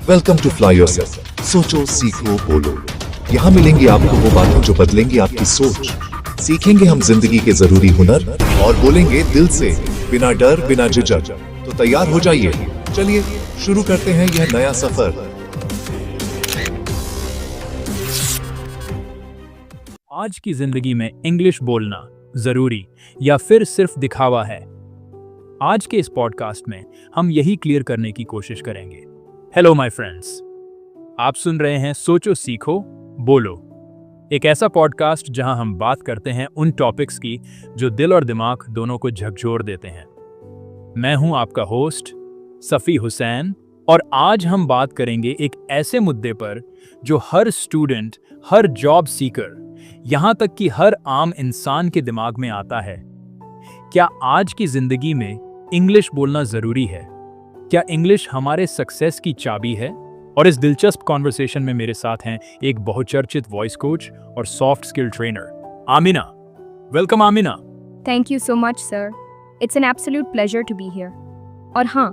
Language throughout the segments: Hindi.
Welcome to fly yourself. सोचो, सीखो, बोलो। यहाँ मिलेंगी आपको वो बातें जो बदलेंगी आपकी सोच। सीखेंगे हम जिंदगी के जरूरी हुनर और बोलेंगे दिल से, बिना डर, बिना झिझक। तो तैयार हो जाइए, चलिए शुरू करते हैं यह नया सफर। आज की जिंदगी में इंग्लिश बोलना जरूरी या फिर सिर्फ दिखावा है? आज के इस पॉडकास्ट में हम यही क्लियर करने की कोशिश करेंगे। हेलो माय फ्रेंड्स, आप सुन रहे हैं सोचो सीखो बोलो, एक ऐसा पॉडकास्ट जहां हम बात करते हैं उन टॉपिक्स की जो दिल और दिमाग दोनों को झकझोर देते हैं। मैं हूं आपका होस्ट सफ़ी हुसैन और आज हम बात करेंगे एक ऐसे मुद्दे पर जो हर स्टूडेंट, हर जॉब सीकर, यहां तक कि हर आम इंसान के दिमाग में आता है। क्या आज की जिंदगी में इंग्लिश बोलना जरूरी है? क्या इंग्लिश हमारे सक्सेस की चाबी है? और इस दिलचस्प कॉन्वर्सेशन में मेरे साथ हैं एक बहुचर्चित वॉइस कोच और soft skill trainer Amina. Welcome Amina. Thank you so much sir, it's an absolute pleasure to be here. और हाँ,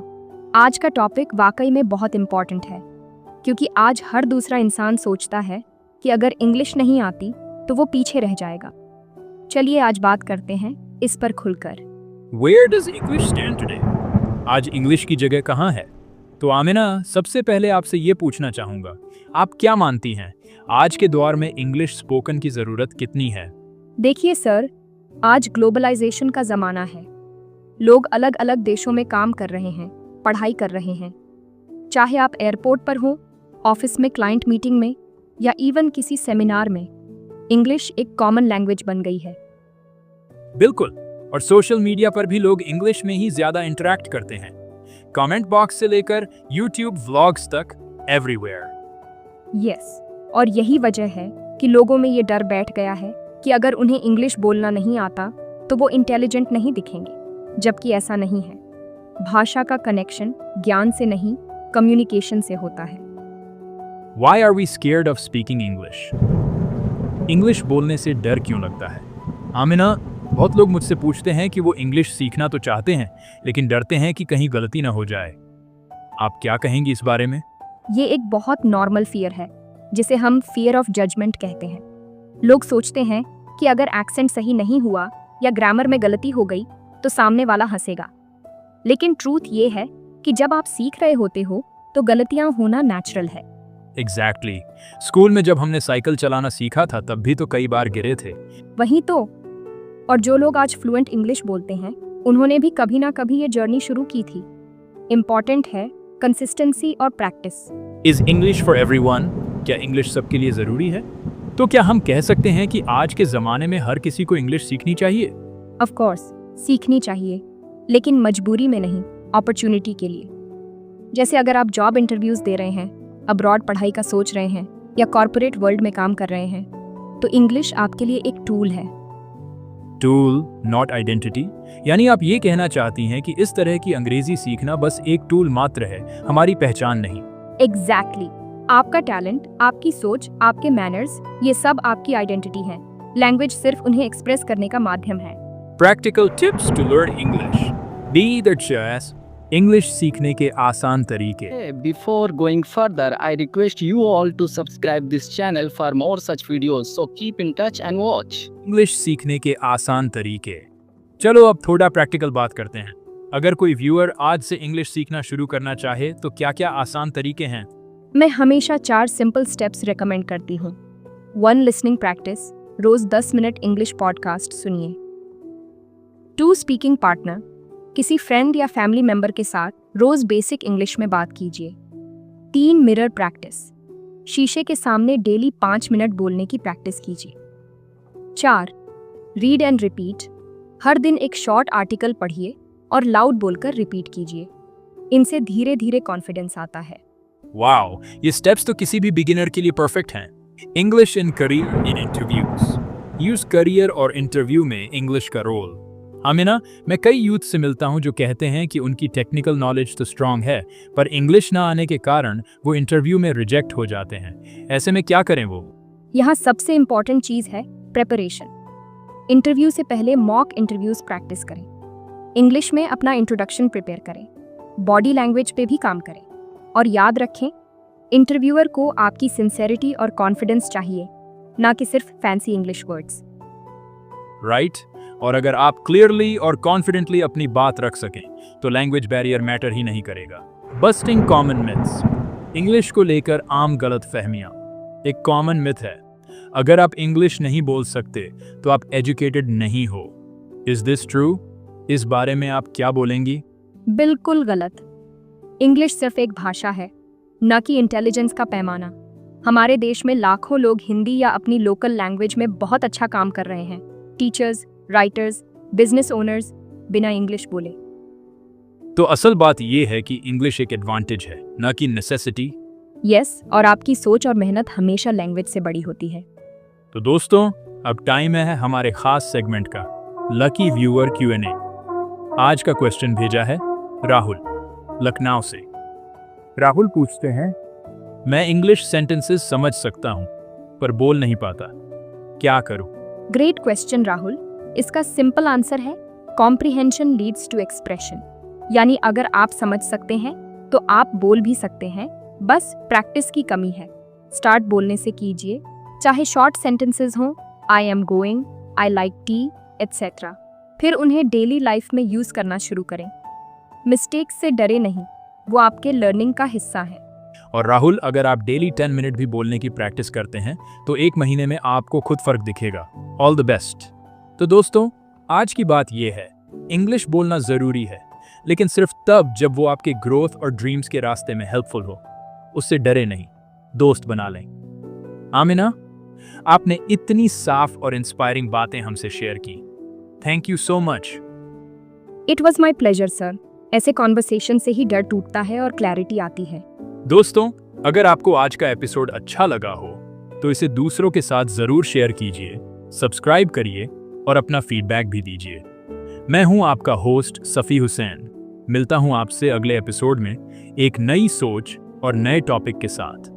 आज का टॉपिक वाकई में बहुत इम्पॉर्टेंट है, क्योंकि आज हर दूसरा इंसान सोचता है कि अगर इंग्लिश नहीं आती तो वो पीछे रह जाएगा। चलिए आज बात करते हैं इस पर खुलकर। Where does English stand today? आज इंग्लिश की जगह कहाँ है? तो आमिना, सबसे पहले आपसे ये पूछना चाहूंगा, आप क्या मानती हैं आज के दौर में इंग्लिश स्पोकन की जरूरत कितनी है? देखिए सर, आज ग्लोबलाइजेशन का ज़माना है। लोग अलग अलग देशों में काम कर रहे हैं, पढ़ाई कर रहे हैं। चाहे आप एयरपोर्ट पर हो, ऑफिस में क्लाइंट मीटिंग में, या इवन किसी सेमिनार में, इंग्लिश एक कॉमन लैंग्वेज बन गई है। बिल्कुल, और सोशल मीडिया पर भी लोग इंग्लिश में ही ज्यादा इंटरेक्ट करते हैं। कमेंट बॉक्स से लेकर यूट्यूब व्लॉग्स तक, एवरीवेयर। यस, और यही वजह है कि लोगों में ये डर बैठ गया है कि अगर उन्हें इंग्लिश बोलना नहीं आता तो वो इंटेलिजेंट नहीं दिखेंगे, जबकि ऐसा नहीं है। भाषा का कनेक्शन ज्ञान से नहीं, कम्युनिकेशन से होता है। Why are we scared of speaking English? English बोलने से डर क्यों लगता है? आमिना, बहुत लोग मुझसे पूछते हैं कि वो इंग्लिश सीखना तो चाहते हैं, लेकिन डरते हैं कि कहीं गलती ना हो जाए। आप क्या कहेंगी इस बारे में? ये एक बहुत नॉर्मल फियर है, जिसे हम फियर ऑफ जजमेंट कहते हैं। लोग सोचते हैं कि अगर एक्सेंट सही नहीं हुआ या ग्रामर में गलती हो गई तो सामने वाला हंसेगा। लेकिन ट्रूथ ये है कि जब आप सीख रहे होते हो तो गलतियां होना नेचुरल है। एग्जैक्टली। स्कूल में जब हमने साइकिल चलाना सीखा था तब भी तो कई बार गिरे थे। वही तो। और जो लोग आज फ्लुएंट इंग्लिश बोलते हैं, उन्होंने भी कभी ना कभी ये जर्नी शुरू की थी। इम्पॉर्टेंट है कंसिस्टेंसी और practice. Is English for everyone? क्या इंग्लिश सबके लिए जरूरी है? तो क्या हम कह सकते हैं कि आज के जमाने में हर किसी को इंग्लिश सीखनी चाहिए? ऑफ कोर्स सीखनी चाहिए, लेकिन मजबूरी में नहीं, अपॉर्चुनिटी के लिए। जैसे अगर आप जॉब इंटरव्यूज दे रहे हैं, अब्रॉड पढ़ाई का सोच रहे हैं, या कॉर्पोरेट वर्ल्ड में काम कर रहे हैं, तो इंग्लिश आपके लिए एक टूल है। Tool, not identity. यानी आप ये कहना चाहती हैं कि इस तरह की अंग्रेजी सीखना बस एक टूल मात्र है, हमारी पहचान नहीं। एग्जैक्टली। आपका टैलेंट, आपकी सोच, आपके मैनर्स, ये सब आपकी आइडेंटिटी है। लैंग्वेज सिर्फ उन्हें एक्सप्रेस करने का माध्यम है। Practical tips to learn English. Be the choice. English सीखने के आसान तरीके। Hey, before going further, I request you all to subscribe this channel for more such videos. So keep in touch and watch. English सीखने के आसान तरीके। चलो अब थोड़ा प्रैक्टिकल बात करते हैं। अगर कोई व्यूअर आज से इंग्लिश सीखना शुरू करना चाहे तो क्या क्या आसान तरीके हैं? मैं हमेशा 4 सिंपल स्टेप्स रेकमेंड करती हूँ। 1 लिसनिंग प्रैक्टिस, रोज 10 मिनट इंग्लिश पॉडकास्ट सुनिए। 2 स्पीकिंग पार्टनर, किसी फ्रेंड या फैमिली मेंबर के साथ रोज बेसिक इंग्लिश में बात कीजिए। 3 मिरर प्रैक्टिस, शीशे के सामने डेली 5 मिनट बोलने की प्रैक्टिस कीजिए। 4 रीड एंड रिपीट, हर दिन एक शॉर्ट आर्टिकल पढ़िए और लाउड बोलकर रिपीट कीजिए। इनसे धीरे धीरे कॉन्फिडेंस आता है। वाओ, ये स्टेप्स तो किसी भी बिगिनर के लिए परफेक्ट हैं। English in career in interviews. Use career और इंटरव्यू में इंग्लिश का रोल। आमिना, मैं कई यूथ से मिलता हूं जो कहते हैं कि उनकी टेक्निकल नॉलेज तो स्ट्रांग है, पर इंग्लिश ना आने के कारण वो इंटरव्यू में रिजेक्ट हो जाते हैं। ऐसे में क्या करें वो? यहाँ सबसे इम्पॉर्टेंट चीज़ है प्रेपरेशन। इंटरव्यू से पहले मॉक इंटरव्यूज प्रैक्टिस करें। इंग्लिश में अपना इंट्रोडक्शन प्रिपेयर करें। बॉडी लैंग्वेज पे भी काम करें। और याद रखें, इंटरव्यूअर को आपकी सिंसेरिटी और कॉन्फिडेंस चाहिए, ना कि सिर्फ फैंसी इंग्लिश वर्ड्स। राइट? और अगर आप क्लियरली और कॉन्फिडेंटली अपनी बात रख सकें तो लैंग्वेज बैरियर मैटर ही नहीं करेगा। Bursting common myths. इंग्लिश को लेकर आम गलत फहमियां। एक कॉमन मिथ है, अगर आप इंग्लिश नहीं बोल सकते तो आप एजुकेटेड नहीं हो। Is this true? इस बारे में आप क्या बोलेंगी? बिल्कुल गलत। इंग्लिश सिर्फ एक भाषा है, न कि इंटेलिजेंस का पैमाना। हमारे देश में लाखों लोग हिंदी या अपनी लोकल लैंग्वेज में बहुत अच्छा काम कर रहे हैं। टीचर्स, राइटर्स, बिजनेस ओनर्स, बिना इंग्लिश बोले। तो असल बात यह है कि इंग्लिश एक एडवांटेज है, न कि नेसेसिटी। यस, और आपकी सोच और मेहनत हमेशा लैंग्वेज से बड़ी होती है। तो दोस्तों, अब टाइम है हमारे खास सेगमेंट का, लकी व्यूअर Q&A। आज का क्वेश्चन भेजा है राहुल, लखनऊ से। राहुल पूछते हैं, मैं इंग्लिश सेंटेंसेस समझ सकता हूं पर बोल नहीं पाता, क्या करूं? Great question Rahul. इसका सिंपल आंसर है कॉम्प्रिहेंशन लीड्स टू एक्सप्रेशन। यानी अगर आप समझ सकते हैं तो आप बोल भी सकते हैं, बस प्रैक्टिस की कमी है। स्टार्ट बोलने से कीजिए, चाहे शॉर्ट सेंटेंसेस हों, I am going, I like T etcetera. फिर उन्हें डेली लाइफ में यूज करना शुरू करें। मिस्टेक्स से डरे नहीं, वो आपके लर्निंग का हिस्सा है। और राहुल, अगर आप डेली 10 मिनट भी बोलने की प्रैक्टिस करते हैं तो 1 महीने में आपको खुद फर्क दिखेगा। All the best. तो दोस्तों, आज की बात यह है, इंग्लिश बोलना जरूरी है, लेकिन सिर्फ तब जब वो आपके ग्रोथ और ड्रीम्स के रास्ते में हेल्पफुल हो। उससे डरे नहीं, दोस्त बना लें। आमिना, आपने इतनी साफ और इंस्पायरिंग बातें हमसे शेयर की। Thank you so much. It was my pleasure sir. ऐसे कॉन्वर्सेशन से ही डर टूटता है और क्लैरिटी आती है। दोस्तों, अगर आपको आज का एपिसोड अच्छा लगा हो तो इसे दूसरों के साथ जरूर शेयर कीजिए, सब्सक्राइब करिए और अपना फीडबैक भी दीजिए। मैं हूं आपका होस्ट सफ़ी हुसैन। मिलता हूं आपसे अगले एपिसोड में एक नई सोच और नए टॉपिक के साथ।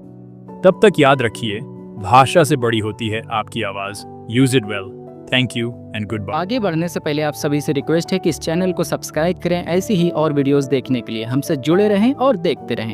तब तक याद रखिए, भाषा से बड़ी होती है आपकी आवाज़। Use it well. Thank you and goodbye. आगे बढ़ने से पहले आप सभी से रिक्वेस्ट है कि इस चैनल को सब्सक्राइब करें। ऐसी ही और वीडियोस देखने के लिए हमसे जुड़े रहें और देखते रहें।